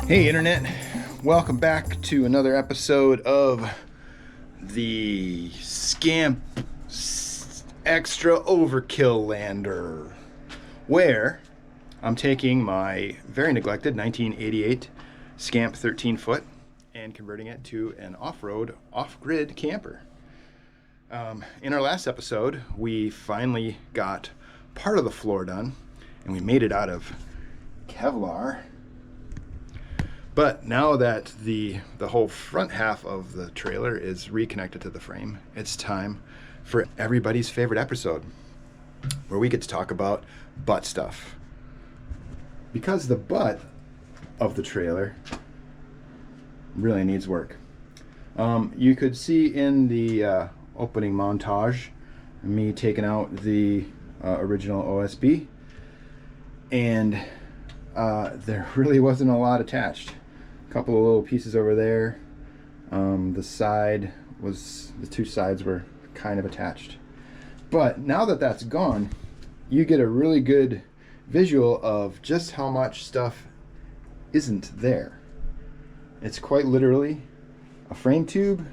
Hey Internet, welcome back to another episode of the Scamp Extra Overkill Lander, where I'm taking my very neglected 1988 Scamp 13-foot and converting it to an off-road, off-grid camper. In our last episode, we finally got part of the floor done, and we made it out of Kevlar. But now that the whole front half of the trailer is reconnected to the frame, it's time for everybody's favorite episode, where we get to talk about butt stuff. Because the butt of the trailer really needs work. You could see in the opening montage me taking out the original OSB, and there really wasn't a lot attached. A couple of little pieces over there. The two sides were kind of attached. But now that that's gone, you get a really good visual of just how much stuff isn't there. It's quite literally a frame tube,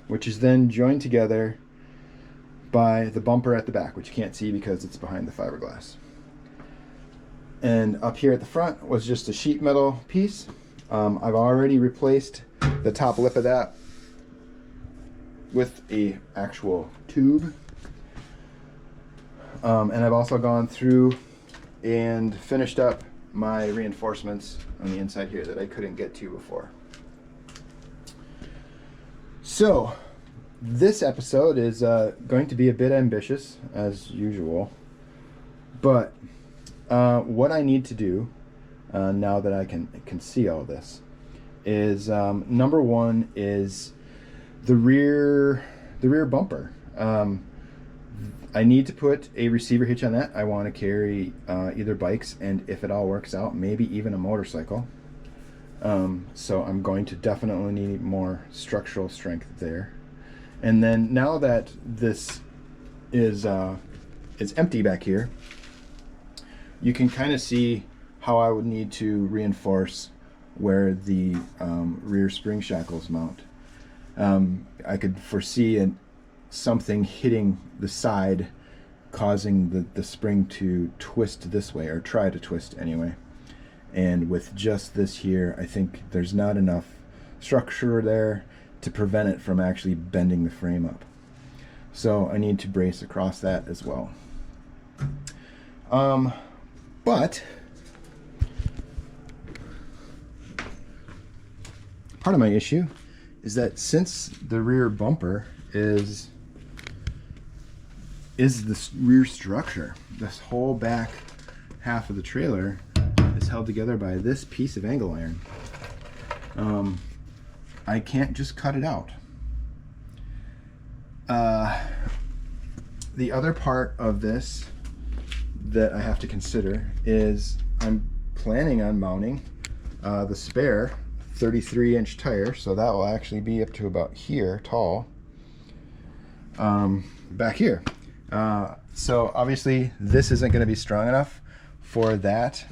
which is then joined together by the bumper at the back, which you can't see because it's behind the fiberglass. And up here at the front was just a sheet metal piece. I've already replaced the top lip of that with a actual tube. And I've also gone through and finished up my reinforcements on the inside here that I couldn't get to before. So this episode is going to be a bit ambitious as usual, but what I need to do now that I can see all this is number one is the rear bumper. I need to put a receiver hitch on that. I want to carry either bikes, and if it all works out, maybe even a motorcycle. So I'm going to definitely need more structural strength there. And then now that this is empty back here, you can kind of see how I would need to reinforce where the rear spring shackles mount. I could foresee something hitting the side, causing the spring to twist this way, or try to twist anyway. And with just this here, I think there's not enough structure there to prevent it from actually bending the frame up. So I need to brace across that as well. But part of my issue is that since the rear bumper is this rear structure, this whole back half of the trailer is held together by this piece of angle iron. I can't just cut it out. The other part of this that I have to consider is I'm planning on mounting the spare 33-inch tire, so that will actually be up to about here tall, back here. So obviously this isn't going to be strong enough for that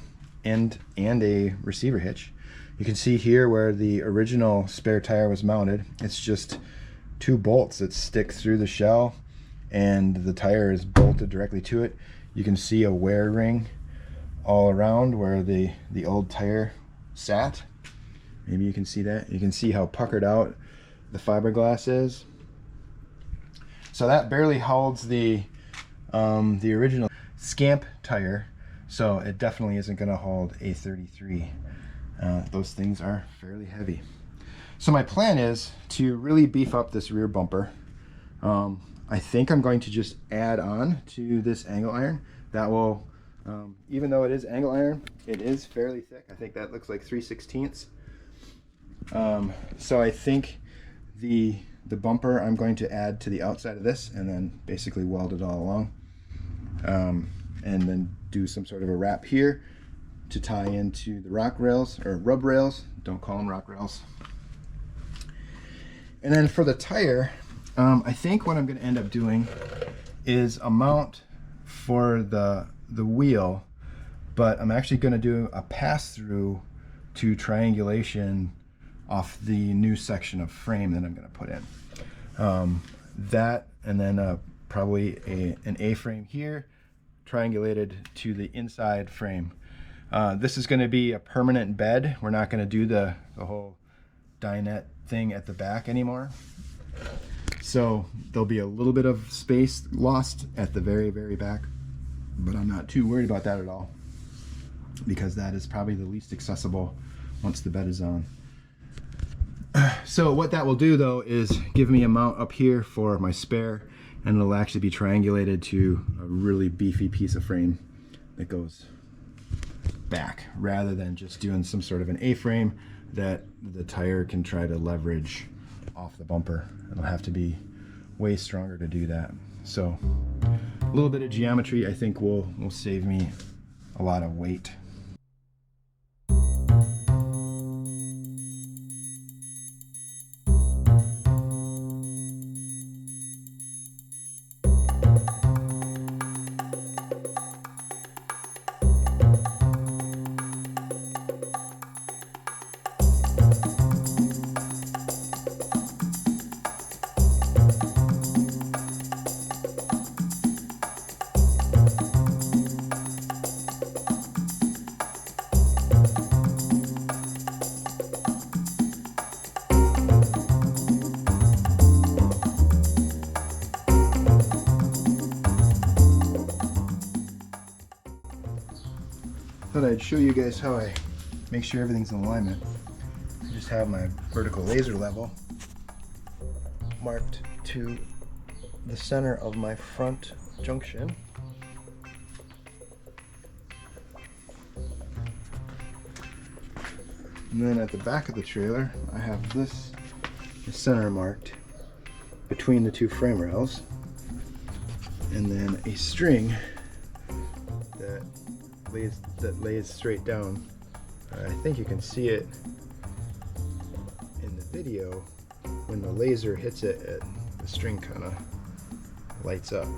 and a receiver hitch. You can see here where the original spare tire was mounted. It's just two bolts that stick through the shell, and the tire is bolted directly to it. You can see a wear ring all around where the old tire sat. Maybe you can see that. You can see how puckered out the fiberglass is. So that barely holds the original Scamp tire, so it definitely isn't going to hold a 33. Those things are fairly heavy. So my plan is to really beef up this rear bumper. I think I'm going to just add on to this angle iron. That will, even though it is angle iron, it is fairly thick. I think that looks like 3/16. So I think the bumper I'm going to add to the outside of this, and then basically weld it all along, and then do some sort of a wrap here to tie into the rock rails, or rub rails. Don't call them rock rails. And then for the tire, I think what I'm going to end up doing is a mount for the wheel, but I'm actually going to do a pass-through to triangulation off the new section of frame that I'm going to put in. That, and then probably an A-frame here, triangulated to the inside frame. This is going to be a permanent bed. We're not going to do the whole dinette thing at the back anymore. So there'll be a little bit of space lost at the very, very back, but I'm not too worried about that at all, because that is probably the least accessible once the bed is on. So what that will do though is give me a mount up here for my spare, and it'll actually be triangulated to a really beefy piece of frame that goes back, rather than just doing some sort of an A-frame that the tire can try to leverage off the bumper. It'll have to be way stronger to do that. So a little bit of geometry I think will save me a lot of weight. Thought I'd show you guys how I make sure everything's in alignment. I just have my vertical laser level marked to the center of my front junction. And then at the back of the trailer, I have this center marked between the two frame rails, and then a string that lays straight down. I think you can see it in the video. When the laser hits it, the string kind of lights up.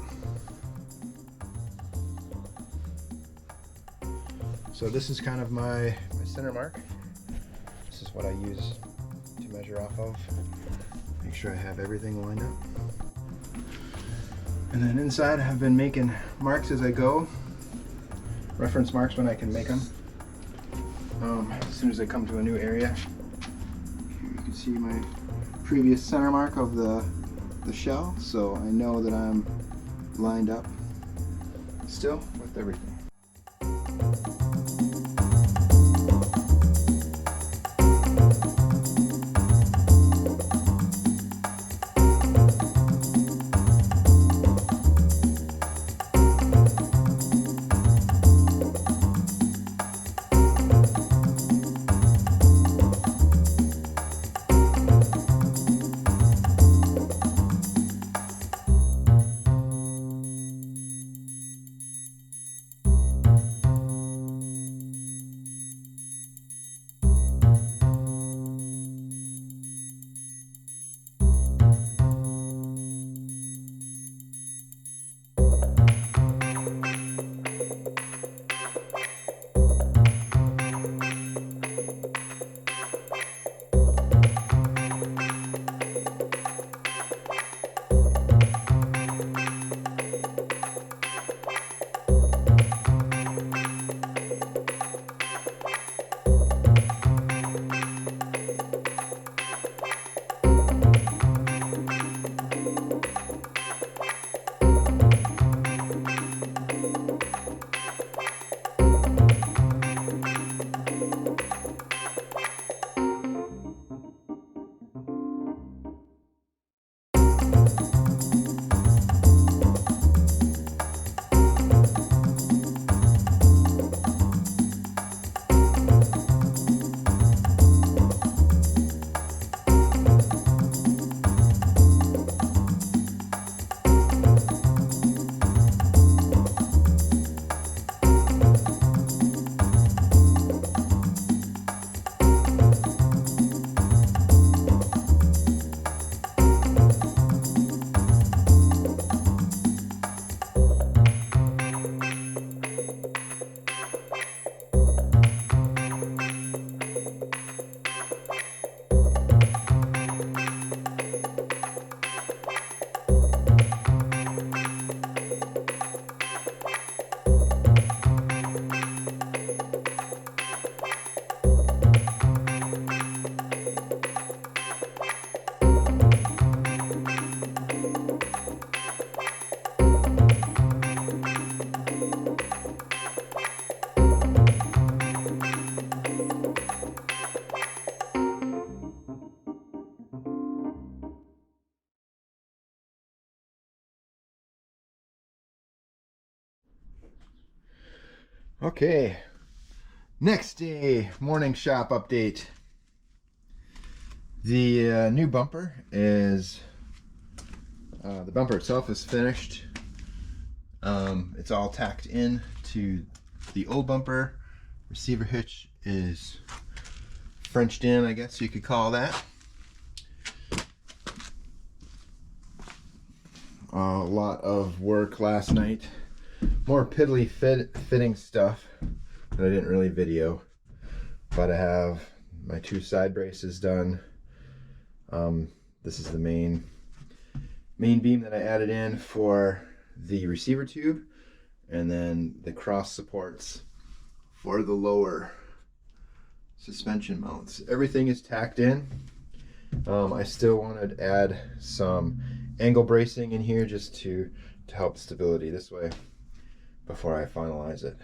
So this is kind of my center mark. This is what I use to measure off of. Make sure I have everything lined up. And then inside I've been making marks as I go. Reference marks when I can make them. As soon as I come to a new area. Here you can see my previous center mark of the shell, so I know that I'm lined up still with everything. Okay, next day, morning shop update. The new bumper is, the bumper itself is finished. It's all tacked in to the old bumper. Receiver hitch is Frenched in, I guess you could call that. A lot of work last night. More piddly fitting stuff that I didn't really video, but I have my 2 side braces done. This is the main beam that I added in for the receiver tube, and then the cross supports for the lower suspension mounts. Everything is tacked in. I still wanted to add some angle bracing in here just to help stability this way before I finalize it.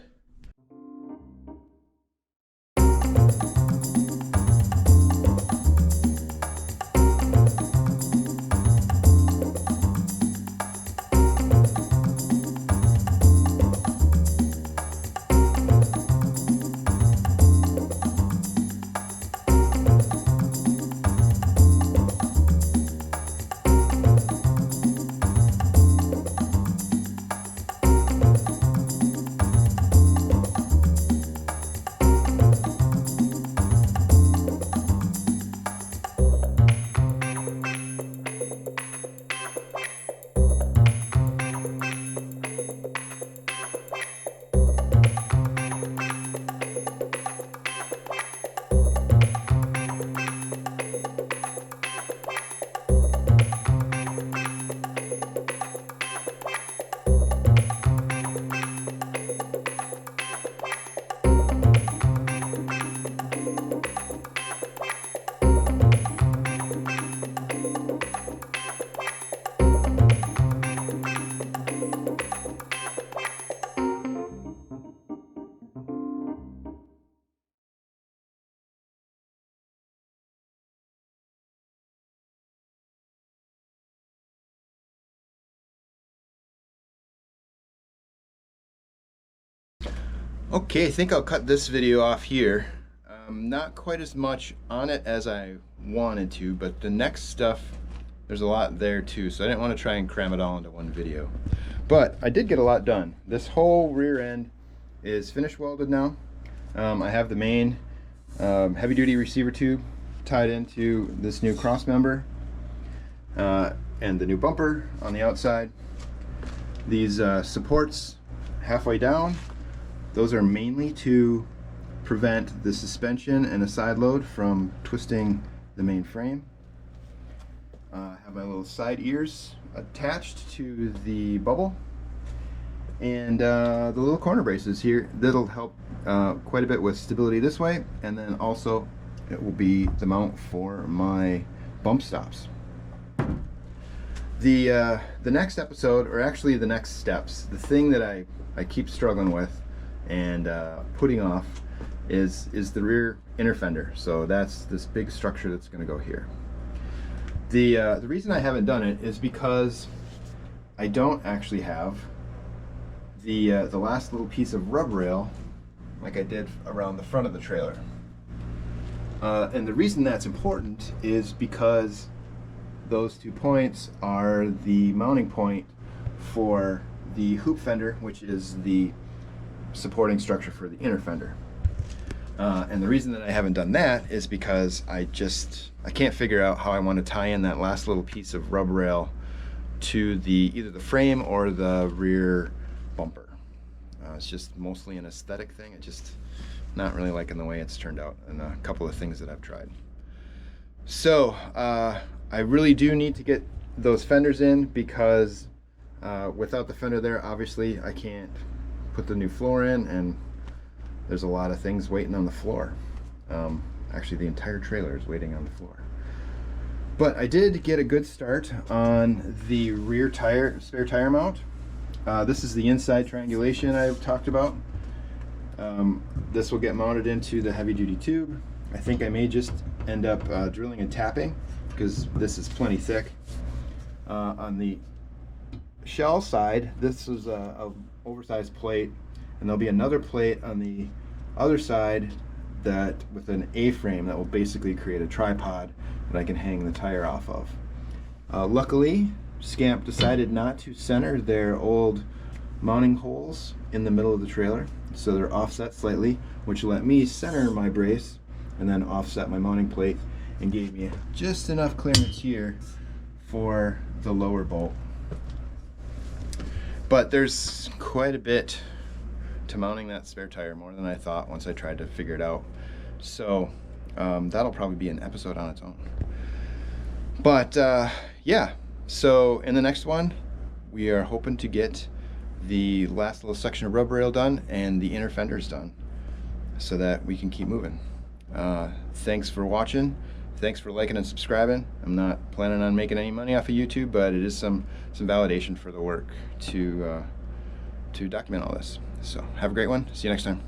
Okay, I think I'll cut this video off here. Not quite as much on it as I wanted to, but the next stuff, there's a lot there too, so I didn't want to try and cram it all into one video. But I did get a lot done. This whole rear end is finish welded now. I have the main heavy duty receiver tube tied into this new cross member and the new bumper on the outside. These supports halfway down, those are mainly to prevent the suspension and a side load from twisting the main frame. I have my little side ears attached to the bubble, and the little corner braces here that'll help quite a bit with stability this way, and then also it will be the mount for my bump stops. The next episode, or actually the next steps, the thing that I keep struggling with and putting off is the rear inner fender. So that's this big structure that's going to go here. The reason I haven't done it is because I don't actually have the last little piece of rub rail like I did around the front of the trailer. And the reason that's important is because those 2 points are the mounting point for the hoop fender, which is the supporting structure for the inner fender. And the reason that I haven't done that is because I can't figure out how I want to tie in that last little piece of rub rail to either the frame or the rear bumper. It's just mostly an aesthetic thing. It just not really liking the way it's turned out and a couple of things that I've tried. So I really do need to get those fenders in, because without the fender there, obviously I can't put the new floor in, and there's a lot of things waiting on the floor. Actually, the entire trailer is waiting on the floor. But I did get a good start on the rear spare tire mount. This is the inside triangulation I talked about. This will get mounted into the heavy duty tube. I think I may just end up drilling and tapping, because this is plenty thick. On the shell side, this is a oversized plate and there'll be another plate on the other side that with an A-frame that will basically create a tripod that I can hang the tire off of. Luckily, Scamp decided not to center their old mounting holes in the middle of the trailer, so they're offset slightly, which let me center my brace and then offset my mounting plate, and gave me just enough clearance here for the lower bolt. But there's quite a bit to mounting that spare tire, more than I thought once I tried to figure it out. So that'll probably be an episode on its own. But yeah, so in the next one, we are hoping to get the last little section of rub rail done and the inner fenders done so that we can keep moving. Thanks for watching. Thanks for liking and subscribing. I'm not planning on making any money off of YouTube, but it is some validation for the work to document all this. So have a great one. See you next time.